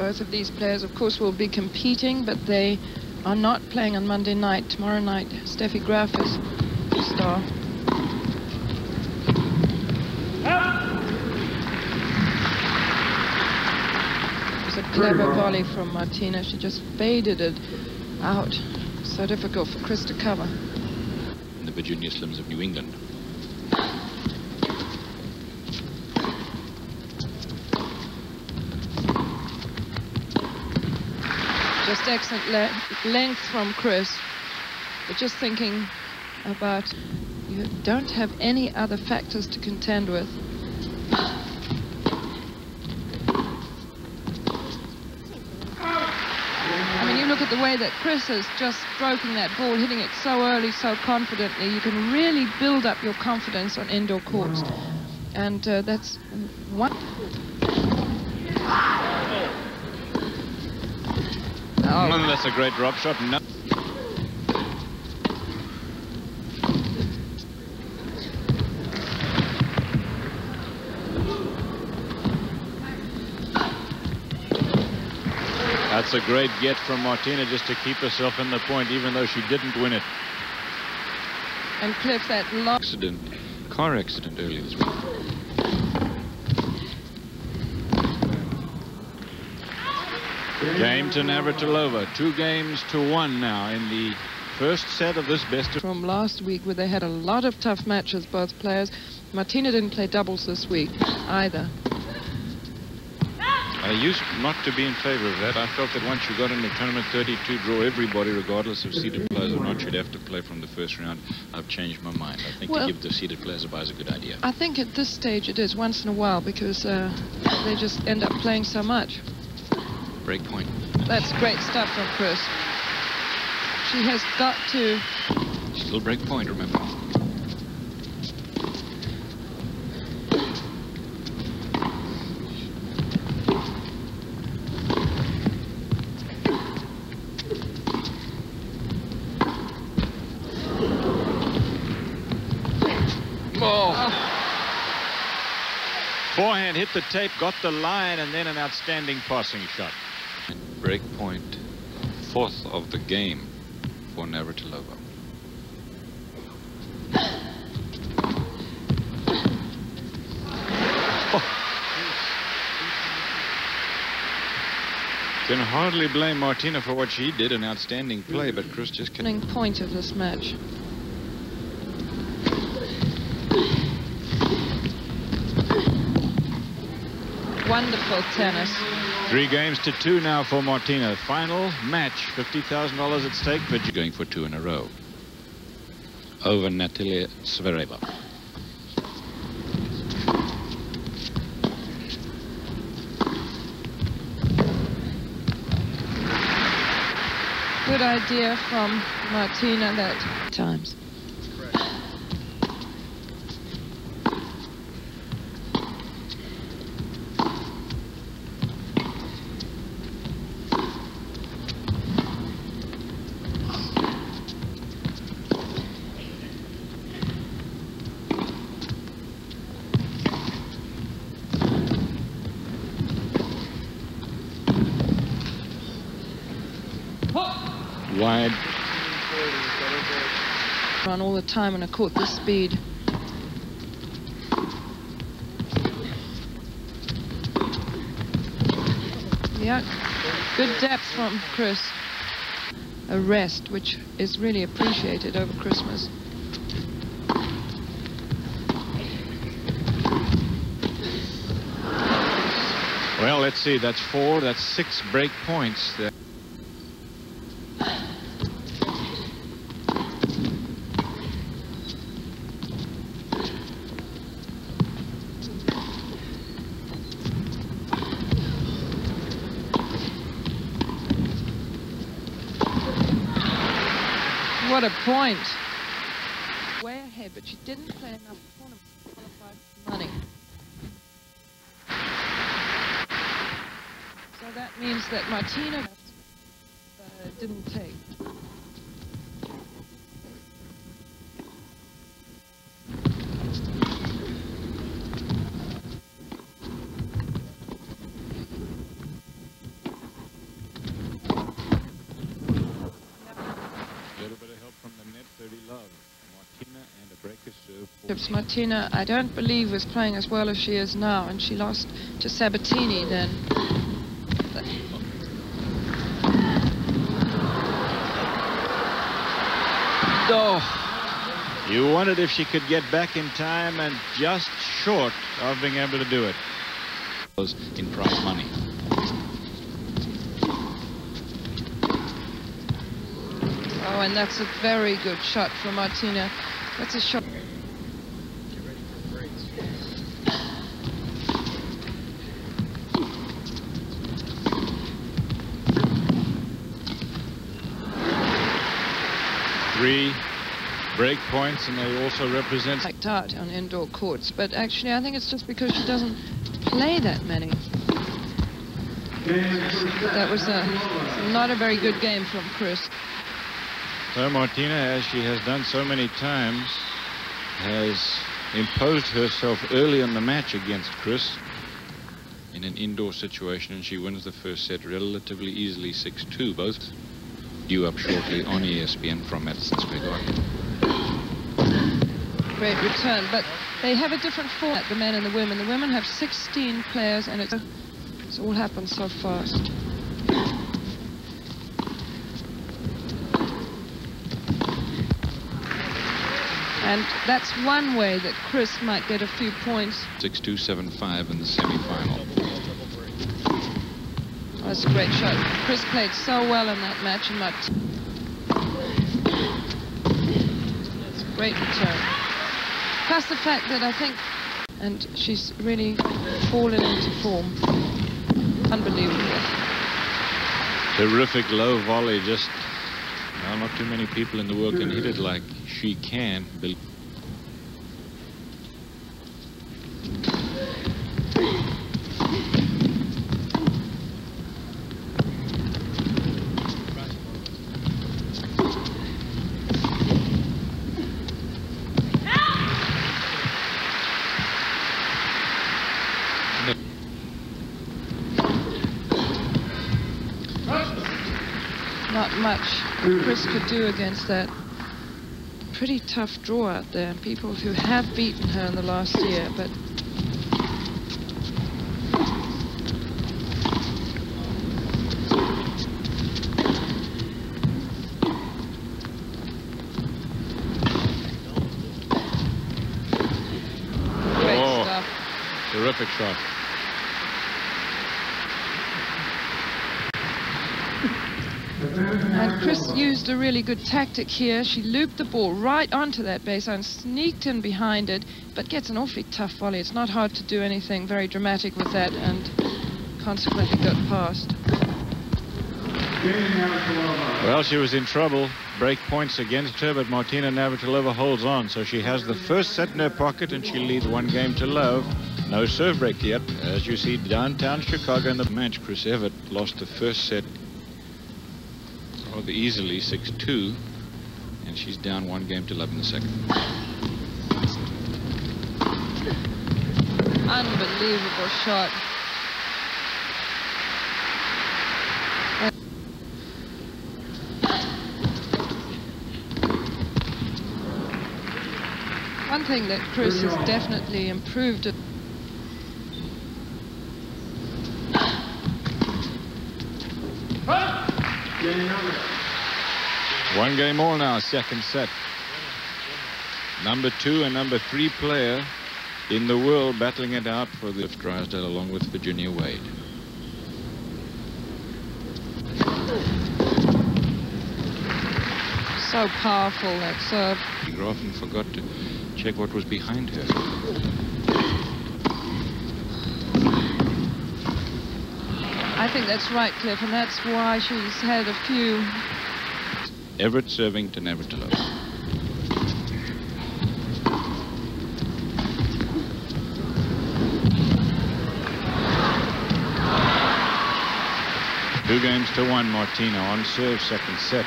Both of these players, of course, will be competing, but they are not playing on Monday night. Tomorrow night, Steffi Graf is the star. It was a clever volley from Martina. She just faded it out. So difficult for Chris to cover. The Virginia Slims of New England. Just excellent length from Chris. But just thinking about, you don't have any other factors to contend with. I mean, you look at the way that Chris is just stroking that ball, hitting it so early, so confidently. You can really build up your confidence on indoor courts. And that's one. Oh, that's a great drop shot. No. That's a great get from Martina just to keep herself in the point, even though she didn't win it. And Cliff, that car accident earlier this week. Game to Navratilova. 2-1 now in the first set of this best of... From last week, where they had a lot of tough matches, both players. Martina didn't play doubles this week either. I used not to be in favor of that. I felt that once you got in the tournament 32, draw everybody, regardless of seeded players or not, you'd have to play from the first round. I've changed my mind. I think to give the seeded players a bye is a good idea. I think at this stage it is once in a while, because they just end up playing so much. Break point. That's great stuff from Chris. She has got to... Still break point, remember. Forehand hit the tape, got the line, and then an outstanding passing shot. Break point, fourth of the game for Navratilova. Can hardly blame Martina for what she did, an outstanding play, but Chris just can't. Point of this match. Wonderful tennis. 3-2 now for Martina. Final match, $50,000 at stake, but you're going for 2 in a row over Natalia Zvereva. Good idea from Martina that times. Wide. Run all the time on a court this speed. Yeah, good depth from Chris. A rest, which is really appreciated over Christmas. Well, let's see, that's 4, that's 6 break points there. What a point. Way ahead, but she didn't play enough tournaments to qualify for money. So that means that Martina didn't take. Martina, I don't believe, was playing as well as she is now, and she lost to Sabatini then. Oh, you wondered if she could get back in time, and just short of being able to do it. In prize money. Oh, and that's a very good shot for Martina. That's a shot. Three break points, and they also represent Like out on indoor courts, but actually I think it's just because she doesn't play that many. That was not a very good game from Chris. So Martina, as she has done so many times, has imposed herself early in the match against Chris in an indoor situation, and she wins the first set relatively easily, 6-2. Both due up shortly on ESPN from Madison Square Garden. Great return, but they have a different format, the men and the women. The women have 16 players, and it's all happened so fast. And that's one way that Chris might get a few points. 6-2, 7-5 in the semi-final. That's a great shot. Chris played so well in that match, and great return. Plus the fact that I think, and she's really fallen into form. Unbelievable. Terrific low volley. Just, well, not too many people in the world can hit it like she can. Not much Chris could do against that pretty tough draw out there. People who have beaten her in the last year, but great stuff. Terrific shot. And Chris used a really good tactic here. She looped the ball right onto that baseline, sneaked in behind it, but gets an awfully tough volley. It's not hard to do anything very dramatic with that, and consequently got past. Well, she was in trouble. Break points against her, but Martina Navratilova holds on. So she has the first set in her pocket, and she leads 1-0. No serve break yet. As you see, downtown Chicago in the match, Chris Evert lost the first set rather easily, 6-2, and she's down 1-0 in the second. Unbelievable shot. One thing that Chris has definitely improved at. One game all now, second set. Number 2 and number 3 player in the world battling it out for the Drysdale along with Virginia Wade. So powerful, that serve. Grafton forgot to check what was behind her. I think that's right, Cliff, and that's why she's had a few. Evert serving to Navratilova. Two games to 1, Martina on serve, second set.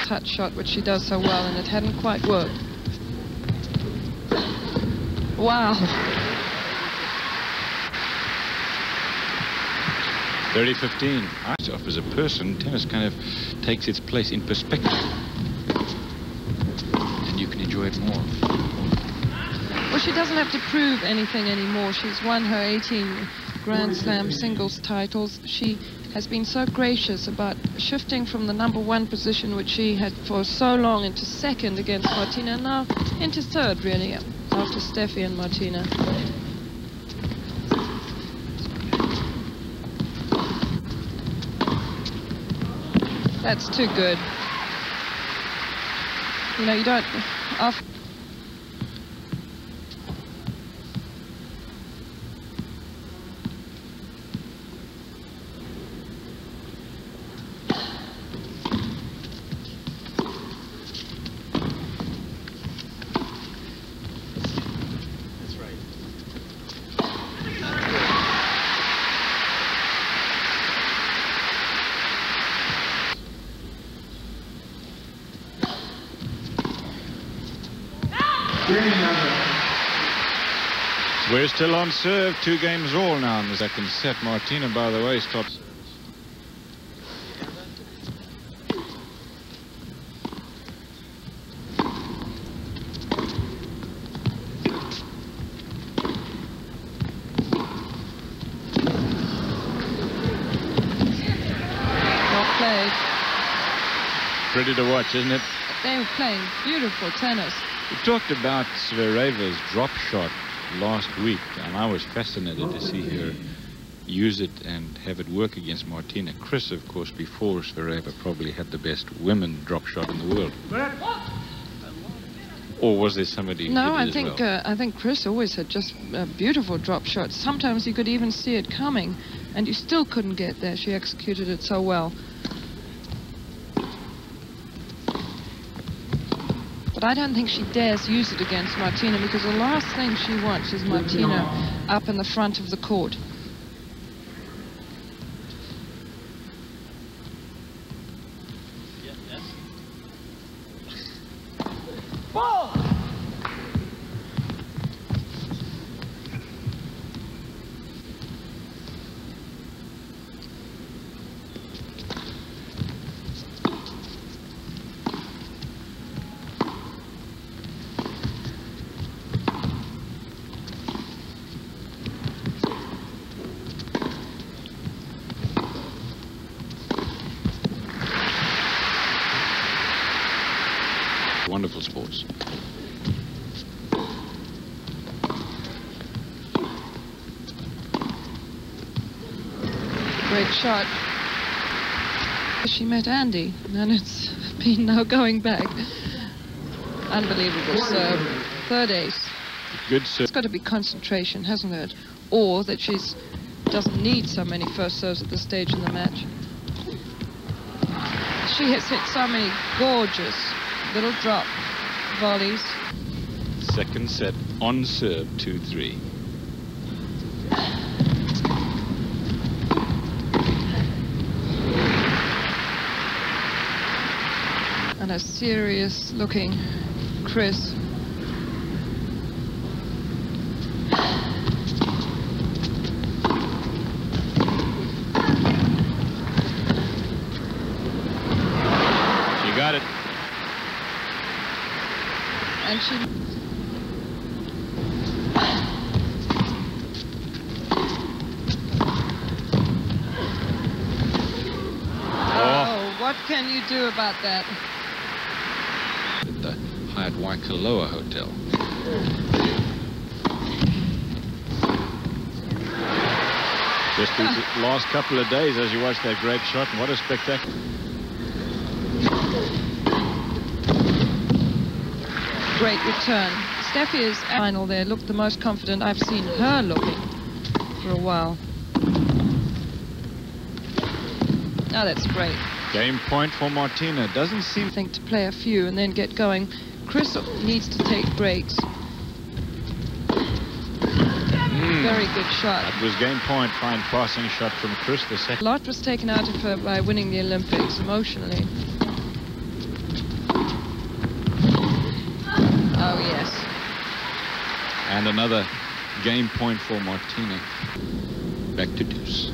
Touch shot, which she does so well, and it hadn't quite worked. Wow. 30-15. As a person, tennis kind of takes its place in perspective, and you can enjoy it more. Well, she doesn't have to prove anything anymore. She's won her 18 Grand Slam singles titles. She has been so gracious about shifting from the #1 position, which she had for so long, into second against Martina, and now into third, really, after Steffi and Martina. That's too good. You know, you don't... We're still on serve, 2 games all now in the second set. Martina, by the way, stops. Well played. Pretty to watch, isn't it? They were playing beautiful tennis. We talked about Zvereva's drop shot last week, and I was fascinated to see her use it and have it work against Martina. Chris, of course, before Zvereva, probably had the best women drop shot in the world. Or was there somebody? No, I think Chris always had just beautiful drop shots. Sometimes you could even see it coming, and you still couldn't get there. She executed it so well. But I don't think she dares use it against Martina, because the last thing she wants is Martina up in the front of the court. Wonderful sports. Great shot. She met Andy, and it's been no going back. Unbelievable serve. Third ace. Good serve. It's got to be concentration, hasn't it? Or that she doesn't need so many first serves at this stage in the match. She has hit so many gorgeous little drop volleys. Second set on serve, 2-3. And a serious looking Chris. She got it. And she... Oh, what can you do about that? At the Hyatt Waikoloa Hotel. Just these last couple of days as you watch that great shot, and what a spectacle. Great return. Steffi is final there, looked the most confident I've seen her looking for a while. Oh, that's great. Game point for Martina. Doesn't seem... I think to play a few and then get going. Chris needs to take breaks. Very good shot. That was game point. Fine passing shot from Chris. The second. A lot was taken out of her by winning the Olympics emotionally. Oh, yes. And another game point for Martina. Back to deuce.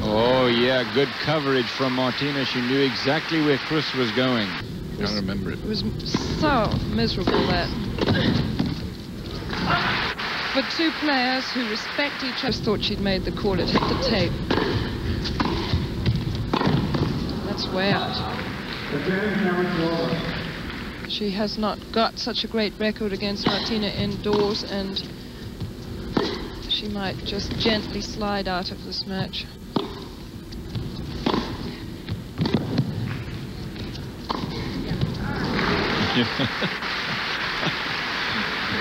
Oh, yeah, good coverage from Martina. She knew exactly where Chris was going. I remember it. It was so miserable, that. For two players who respect each other, thought she'd made the call. It hit the tape. That's way out. She has not got such a great record against Martina indoors, and she might just gently slide out of this match.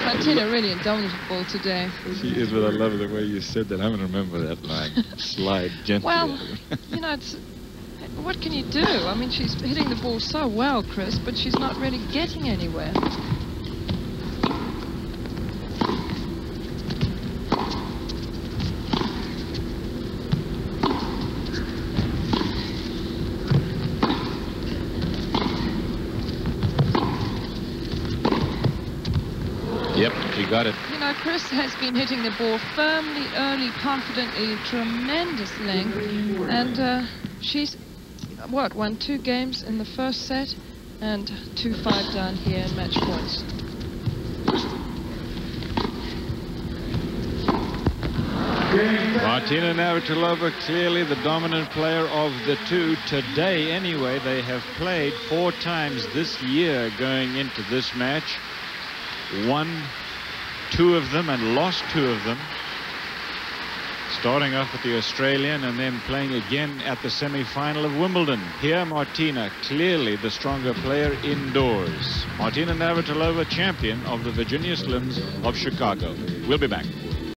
Martina really indomitable today. She is, but I love the way you said that. I'm going to remember that line. Slide gently. Well, you know, what can you do? I mean, she's hitting the ball so well, Chris, but she's not really getting anywhere. Yep, she got it. You know, Chris has been hitting the ball firmly, early, confidently, tremendous length, and she's, what, won 2 games in the first set and 2-5 down here in match points. Martina Navratilova, clearly the dominant player of the two. Today, anyway, they have played 4 times this year going into this match. Won 2 of them and lost 2 of them. Starting off with the Australian and then playing again at the semi-final of Wimbledon. Here, Martina, clearly the stronger player indoors. Martina Navratilova, champion of the Virginia Slims of Chicago. We'll be back.